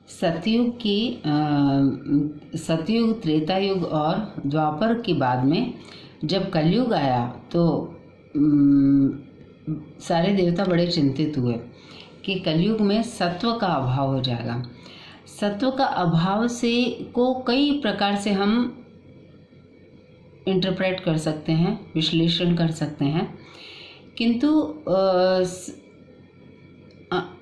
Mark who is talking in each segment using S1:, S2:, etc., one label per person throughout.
S1: सतयुग, त्रेता युग और द्वापर के बाद में जब कलयुग आया तो सारे देवता बड़े चिंतित हुए कि कलयुग में सत्व का अभाव हो जाएगा। सत्व का अभाव से को कई प्रकार से हम इंटरप्रेट कर सकते हैं, विश्लेषण कर सकते हैं, किंतु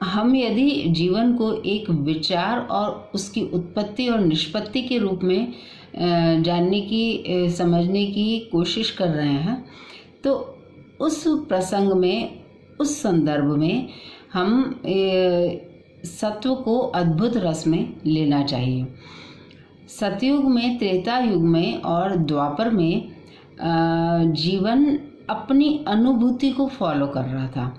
S1: हम यदि जीवन को एक विचार और उसकी उत्पत्ति और निष्पत्ति के रूप में जानने की, समझने की कोशिश कर रहे हैं, तो उस प्रसंग में, उस संदर्भ में हम सत्व को अद्भुत रस में लेना चाहिए। सतयुग में, त्रेता युग में और द्वापर में जीवन अपनी अनुभूति को फॉलो कर रहा था।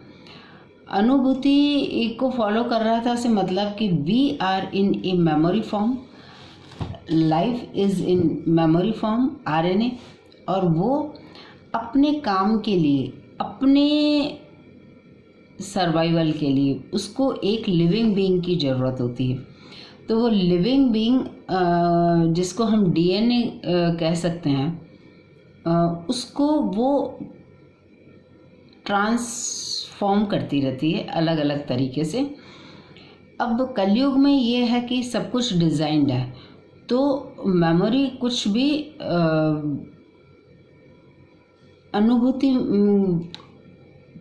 S1: अनुभूति को फॉलो कर रहा था से मतलब कि we are in a memory form, life is in memory form, RNA, और वो अपने काम के लिए, अपने सर्वाइवल के लिए उसको एक लिविंग बीइंग की ज़रूरत होती है। तो वो लिविंग बीइंग जिसको हम DNA कह सकते हैं, उसको वो ट्रांसफॉर्म करती रहती है अलग अलग तरीके से। अब कलयुग में ये है कि सब कुछ डिज़ाइंड है, तो मेमोरी कुछ भी अनुभूति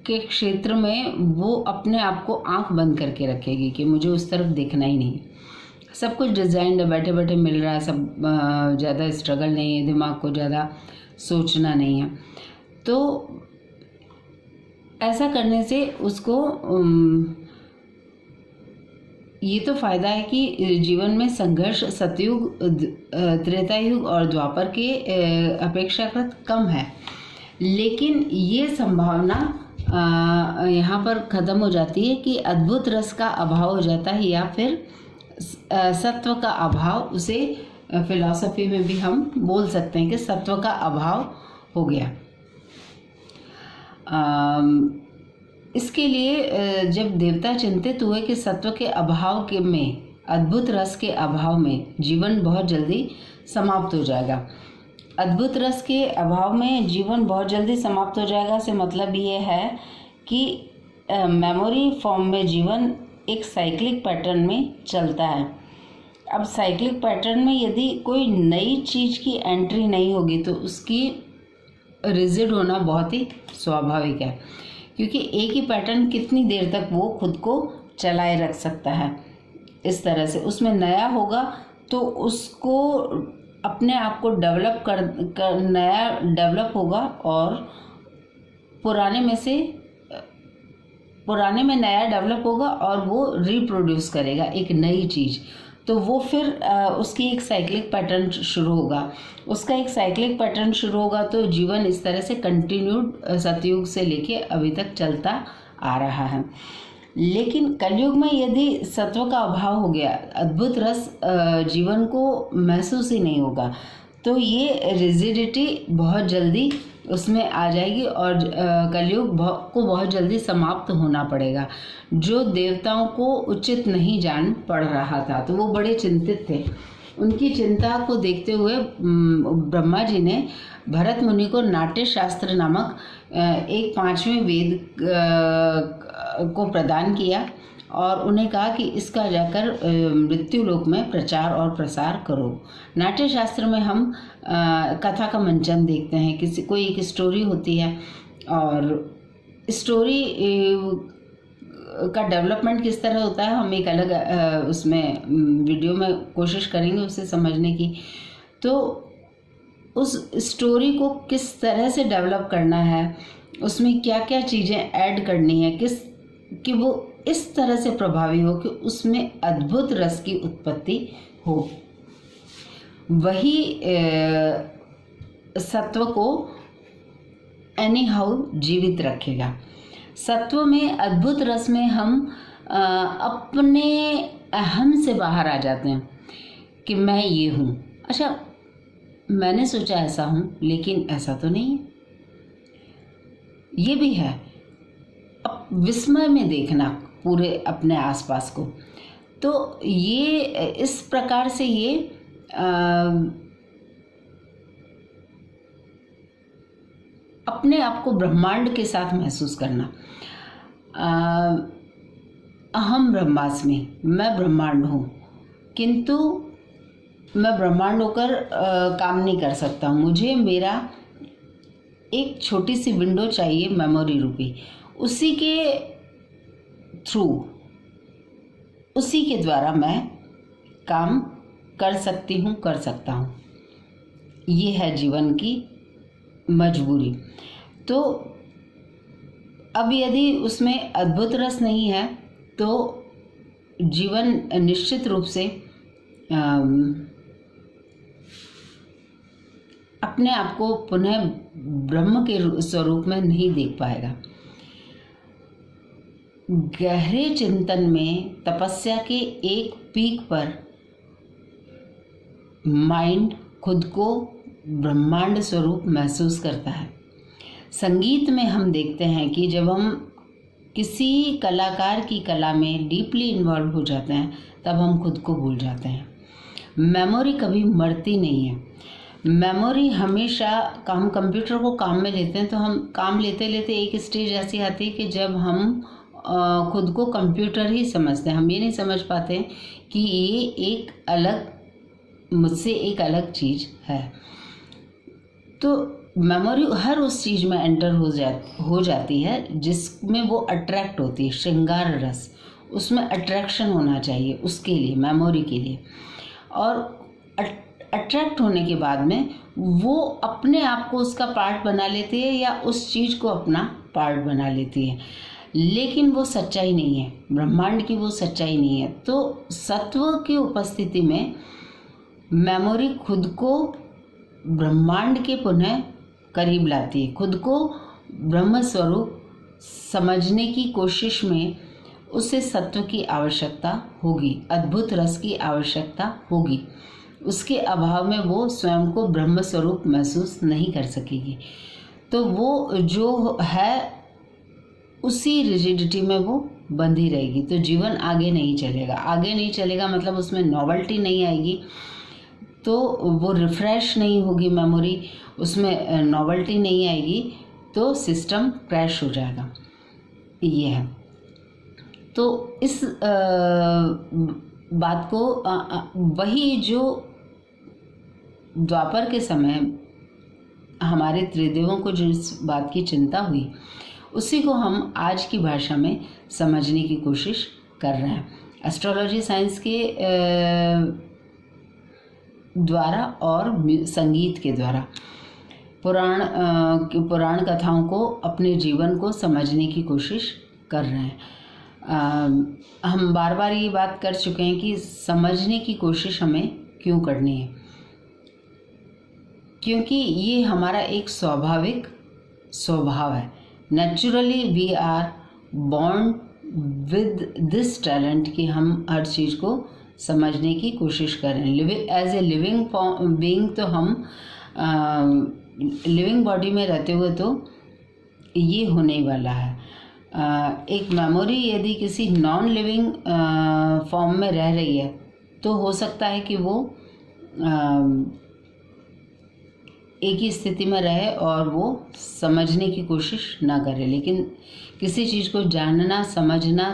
S1: के क्षेत्र में वो अपने आप को आंख बंद करके रखेगी कि मुझे उस तरफ देखना ही नहीं। सब कुछ डिज़ाइंड है, बैठे बैठे मिल रहा है, सब ज़्यादा स्ट्रगल नहीं है, दिमाग को ज़्यादा सोचना नहीं है। तो ऐसा करने से उसको ये तो फ़ायदा है कि जीवन में संघर्ष सतयुग, त्रेता युग और द्वापर के अपेक्षाकृत कम है, लेकिन ये संभावना यहाँ पर ख़त्म हो जाती है कि अद्भुत रस का अभाव हो जाता है, या फिर सत्व का अभाव। उसे फिलॉसफी में भी हम बोल सकते हैं कि सत्व का अभाव हो गया। इसके लिए जब देवता चिंतित हुए कि सत्व के अभाव के में, अद्भुत रस के अभाव में जीवन बहुत जल्दी समाप्त हो जाएगा। अद्भुत रस के अभाव में जीवन बहुत जल्दी समाप्त हो जाएगा से मतलब ये है कि मेमोरी फॉर्म में जीवन एक साइक्लिक पैटर्न में चलता है। अब साइक्लिक पैटर्न में यदि कोई नई चीज़ की एंट्री नहीं होगी तो उसकी रिजिड होना बहुत ही स्वाभाविक है, क्योंकि एक ही पैटर्न कितनी देर तक वो खुद को चलाए रख सकता है। इस तरह से उसमें नया होगा तो उसको अपने आप को डेवलप कर नया डेवलप होगा, और पुराने में नया डेवलप होगा और वो रिप्रोड्यूस करेगा एक नई चीज़। तो वो फिर उसकी एक साइक्लिक पैटर्न शुरू होगा। उसका एक साइक्लिक पैटर्न शुरू होगा तो जीवन इस तरह से कंटिन्यूड सतयुग से लेके अभी तक चलता आ रहा है। लेकिन कलयुग में यदि सत्व का अभाव हो गया, अद्भुत रस जीवन को महसूस ही नहीं होगा, तो ये रिजिडिटी बहुत जल्दी उसमें आ जाएगी और कलयुग को बहुत जल्दी समाप्त होना पड़ेगा, जो देवताओं को उचित नहीं जान पड़ रहा था। तो वो बड़े चिंतित थे। उनकी चिंता को देखते हुए ब्रह्मा जी ने भरत मुनि को नाट्य शास्त्र नामक एक 5वें वेद को प्रदान किया और उन्हें कहा कि इसका जाकर मृत्यु लोक में प्रचार और प्रसार करो। नाट्य शास्त्र में हम कथा का मंचन देखते हैं, कोई एक स्टोरी होती है और स्टोरी का डेवलपमेंट किस तरह होता है हम एक अलग उसमें वीडियो में कोशिश करेंगे उसे समझने की। तो उस स्टोरी को किस तरह से डेवलप करना है, उसमें क्या क्या चीज़ें ऐड करनी है, कि वो इस तरह से प्रभावी हो कि उसमें अद्भुत रस की उत्पत्ति हो, वही सत्व को एनी हाउ जीवित रखेगा। सत्व में, अद्भुत रस में हम अपने अहम से बाहर आ जाते हैं कि मैं ये हूँ, अच्छा मैंने सोचा ऐसा हूँ लेकिन ऐसा तो नहीं है, ये भी है। अब विस्मय में देखना पूरे अपने आसपास को, तो ये इस प्रकार से ये अपने आप को ब्रह्मांड के साथ महसूस करना। अहम ब्रह्मास्मि, मैं ब्रह्मांड हूँ, किंतु मैं ब्रह्मांड होकर काम नहीं कर सकता। मुझे मेरा एक छोटी सी विंडो चाहिए मेमोरी रूपी, उसी के थ्रू, उसी के द्वारा मैं काम कर सकती हूँ, कर सकता हूँ। ये है जीवन की मजबूरी। तो अब यदि उसमें अद्भुत रस नहीं है तो जीवन निश्चित रूप से अपने आप को पुनः ब्रह्म के स्वरूप में नहीं देख पाएगा। गहरे चिंतन में, तपस्या के एक पीक पर माइंड खुद को ब्रह्मांड स्वरूप महसूस करता है। संगीत में हम देखते हैं कि जब हम किसी कलाकार की कला में डीपली इन्वॉल्व हो जाते हैं तब हम खुद को भूल जाते हैं। मेमोरी कभी मरती नहीं है। मेमोरी हमेशा, हम कंप्यूटर को काम में लेते हैं तो हम काम लेते लेते एक स्टेज ऐसी आती है कि जब हम खुद को कंप्यूटर ही समझते हैं। हम ये नहीं समझ पाते कि ये एक अलग, मुझसे एक अलग चीज़ है। तो मेमोरी हर उस चीज़ में एंटर हो जाती है जिसमें वो अट्रैक्ट होती है। श्रृंगार रस, उसमें अट्रैक्शन होना चाहिए उसके लिए, मेमोरी के लिए। और अट्रैक्ट होने के बाद में वो अपने आप को उसका पार्ट बना लेती है या उस चीज़ को अपना पार्ट बना लेती है, लेकिन वो सच्चाई नहीं है। ब्रह्मांड की वो सच्चाई नहीं है। तो सत्व की उपस्थिति में मेमोरी खुद को ब्रह्मांड के पुनः करीब लाती है। खुद को ब्रह्म स्वरूप समझने की कोशिश में उसे सत्व की आवश्यकता होगी, अद्भुत रस की आवश्यकता होगी। उसके अभाव में वो स्वयं को ब्रह्म स्वरूप महसूस नहीं कर सकेगी। तो वो जो है उसी रिजिडिटी में वो बंधी रहेगी। तो जीवन आगे नहीं चलेगा। आगे नहीं चलेगा मतलब उसमें नॉवेल्टी नहीं आएगी, तो वो रिफ्रेश नहीं होगी मेमोरी, उसमें नॉवेल्टी नहीं आएगी, तो सिस्टम क्रैश हो जाएगा। ये है। तो इस बात को वही जो द्वापर के समय हमारे त्रिदेवों को जो इस बात की चिंता हुई, उसी को हम आज की भाषा में समझने की कोशिश कर रहे हैं। एस्ट्रोलॉजी साइंस के द्वारा और संगीत के द्वारा पुराण कथाओं को, अपने जीवन को समझने की कोशिश कर रहे हैं। हम बार बार ये बात कर चुके हैं कि समझने की कोशिश हमें क्यों करनी है, क्योंकि ये हमारा एक स्वाभाविक स्वभाव है। Naturally we are born with this talent कि हम हर चीज़ को समझने की कोशिश करें। एज ए लिविंग बीइंग, तो हम लिविंग बॉडी में रहते हुए तो ये होने वाला है। एक मेमोरी यदि किसी नॉन लिविंग फॉर्म में रह रही है तो हो सकता है कि वो एक ही स्थिति में रहे और वो समझने की कोशिश ना करे। लेकिन किसी चीज़ को जानना, समझना,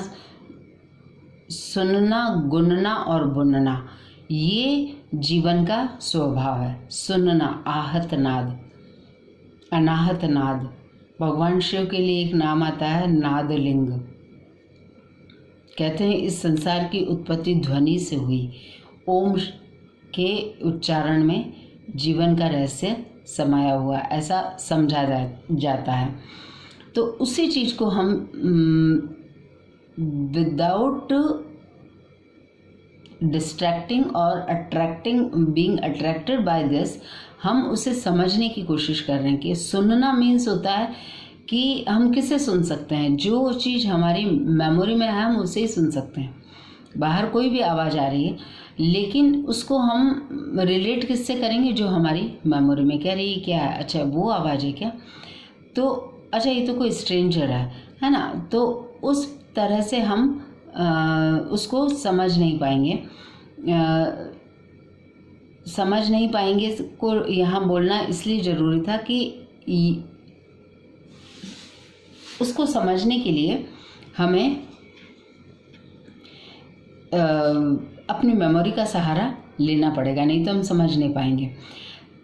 S1: सुनना, गुनना और बुनना, ये जीवन का स्वभाव है। सुनना, आहत नाद, अनाहत नाद। भगवान शिव के लिए एक नाम आता है नादलिंग। कहते हैं इस संसार की उत्पत्ति ध्वनि से हुई। ओम के उच्चारण में जीवन का रहस्य समाया हुआ, ऐसा समझा जाता है। तो उसी चीज़ को हम विदाउट डिस्ट्रैक्टिंग और attracting, being attracted by this, हम उसे समझने की कोशिश कर रहे हैं। कि सुनना मीन्स होता है कि हम किसे सुन सकते हैं, जो चीज़ हमारी मेमोरी में है हम उसे ही सुन सकते हैं। बाहर कोई भी आवाज़ आ रही है लेकिन उसको हम रिलेट किससे करेंगे, जो हमारी मेमोरी में कह रही है क्या है, अच्छा वो आवाज़ है क्या, तो अच्छा ये तो कोई स्ट्रेंजर है ना। तो उस तरह से हम उसको समझ नहीं पाएंगे। समझ नहीं पाएंगे को यहाँ बोलना इसलिए ज़रूरी था कि उसको समझने के लिए हमें अपनी मेमोरी का सहारा लेना पड़ेगा, नहीं तो हम समझ नहीं पाएंगे।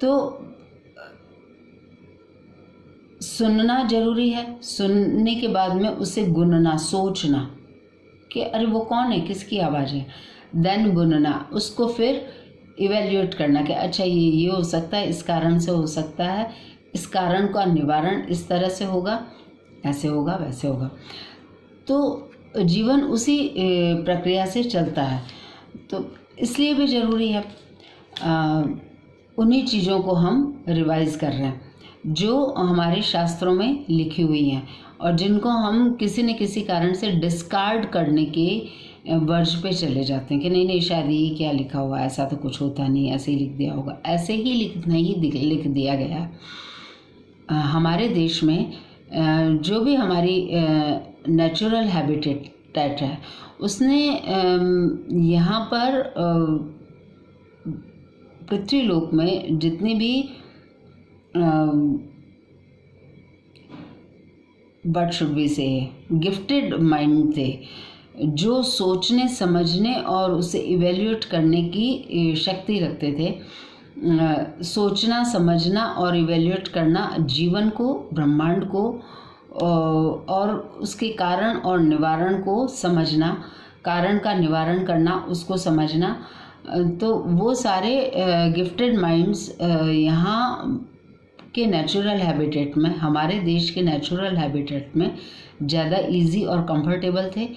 S1: तो सुनना जरूरी है, सुनने के बाद में उसे गुनना, सोचना कि अरे वो कौन है, किसकी आवाज़ है, देन गुनना, उसको फिर इवेल्युएट करना कि अच्छा ये हो सकता है, इस कारण से हो सकता है, इस कारण का निवारण इस तरह से होगा, ऐसे होगा, वैसे होगा। तो जीवन उसी प्रक्रिया से चलता है, तो इसलिए भी ज़रूरी है उन्हीं चीज़ों को हम रिवाइज कर रहे हैं जो हमारे शास्त्रों में लिखी हुई हैं और जिनको हम किसी न किसी कारण से डिस्कार्ड करने के वर्ज पे चले जाते हैं कि नहीं शायद ये क्या लिखा हुआ है, ऐसा तो कुछ होता नहीं, ऐसे ही लिख दिया होगा। ऐसे ही लिख दिया गया है। हमारे देश में जो भी हमारी नेचुरल हैबिटेट है उसने यहाँ पर पृथ्वीलोक में जितने भी बट शुड बी से गिफ्टेड माइंड थे, जो सोचने समझने और उसे इवेल्युएट करने की शक्ति रखते थे, सोचना समझना और इवेल्युएट करना जीवन को, ब्रह्मांड को और उसके कारण और निवारण को समझना, कारण का निवारण करना, उसको समझना, तो वो सारे गिफ्टेड माइंड्स यहाँ के नेचुरल हैबिटेट में, हमारे देश के नेचुरल हैबिटेट में ज़्यादा इजी और कंफर्टेबल थे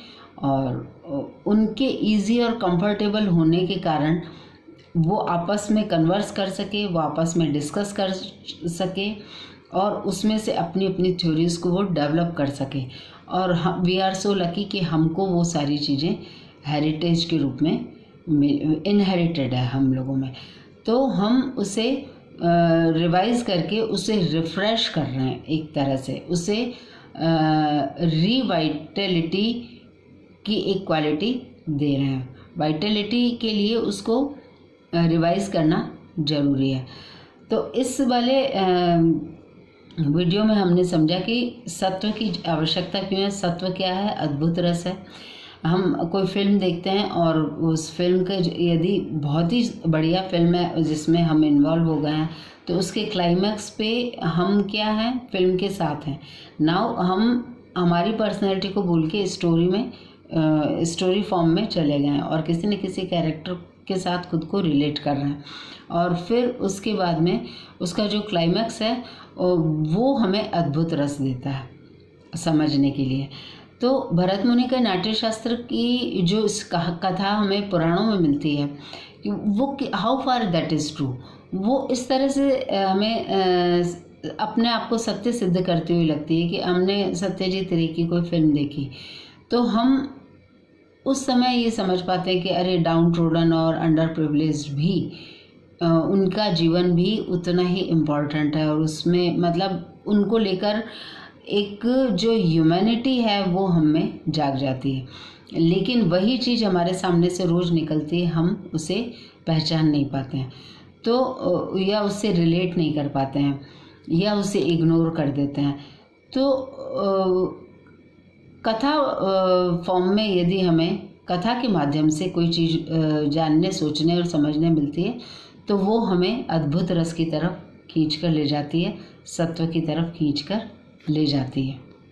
S1: और उनके इजी और कंफर्टेबल होने के कारण वो आपस में कन्वर्स कर सके, वो आपस में डिस्कस कर सके और उसमें से अपनी अपनी थ्योरीज़ को वो डेवलप कर सके। और वी आर सो लकी कि हमको वो सारी चीज़ें हेरिटेज के रूप में इनहेरिटेड है हम लोगों में, तो हम उसे रिवाइज करके उसे रिफ्रेश कर रहे हैं, एक तरह से उसे रिवाइटलिटी की एक क्वालिटी दे रहे हैं। वाइटलिटी के लिए उसको रिवाइज करना ज़रूरी है। तो इस वाले वीडियो में हमने समझा कि सत्व की आवश्यकता क्यों है, सत्व क्या है, अद्भुत रस है। हम कोई फिल्म देखते हैं और उस फिल्म के यदि बहुत ही बढ़िया फिल्म है जिसमें हम इन्वॉल्व हो गए हैं तो उसके क्लाइमैक्स पे हम क्या हैं, फिल्म के साथ हैं। नाउ हम हमारी पर्सनैलिटी को भूल के स्टोरी फॉर्म में चले गए हैं और किसी न किसी कैरेक्टर के साथ खुद को रिलेट कर रहे हैं और फिर उसके बाद में उसका जो क्लाइमैक्स है वो हमें अद्भुत रस देता है समझने के लिए। तो भरत मुनि का नाट्य शास्त्र की जो कथा हमें पुराणों में मिलती है वो how far that is true, वो इस तरह से हमें अपने आप को सत्य सिद्ध करती हुई लगती है कि हमने सत्यजीत रे की कोई फिल्म देखी तो हम उस समय ये समझ पाते हैं कि अरे डाउन ट्रोडन और अंडर प्रिविलेज्ड भी उनका जीवन भी उतना ही इम्पोर्टेंट है और उसमें मतलब उनको लेकर एक जो ह्यूमैनिटी है वो हम में जाग जाती है। लेकिन वही चीज़ हमारे सामने से रोज़ निकलती है, हम उसे पहचान नहीं पाते हैं तो या उससे रिलेट नहीं कर पाते हैं या उसे इग्नोर कर देते हैं। तो कथा फॉर्म में यदि हमें कथा के माध्यम से कोई चीज़ जानने, सोचने और समझने मिलती है तो वो हमें अद्भुत रस की तरफ खींच कर ले जाती है, सत्व की तरफ खींच कर ले जाती है।